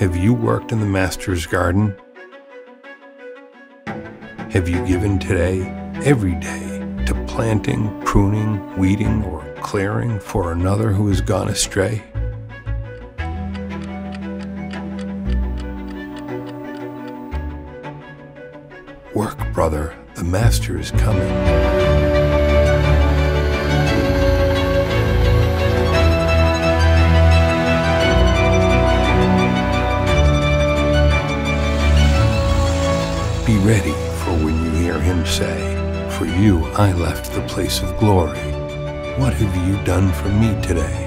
Have you worked in the Master's garden? Have you given today, every day, to planting, pruning, weeding, or clearing for another who has gone astray? Work, brother, the Master is coming. Be ready for when you hear him say, "For you I left the place of glory. What have you done for me today?"